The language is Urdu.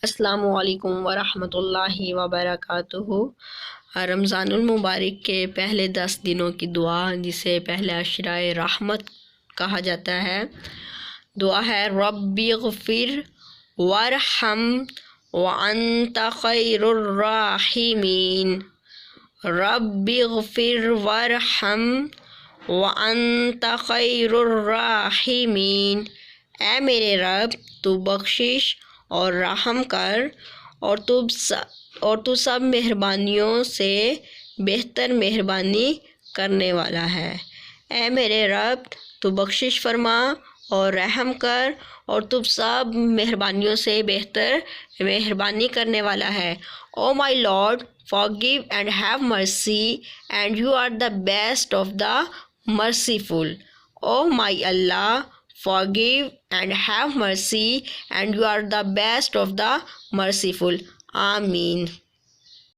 السلام علیکم ورحمۃ اللہ وبرکاتہ۔ رمضان المبارک کے پہلے 10 دنوں کی دعا، جسے پہلے عشرۂ رحمت کہا جاتا ہے، دعا ہے ربی اغفر وارحم وانت خیر الراحمین۔ ربی اغفر وارحم وانت خیر الراحمین۔ اے میرے رب، تو بخشش اور رحم کر، اور تو سب مہربانیوں سے بہتر مہربانی کرنے والا ہے۔ اے میرے رب، تو بخشش فرما اور رحم کر، اور تو سب مہربانیوں سے بہتر مہربانی کرنے والا ہے۔ او مائی lord, forgive and have mercy, and you are the best of the merciful. O my Allah, forgive and have mercy, and you are the best of the merciful. Ameen.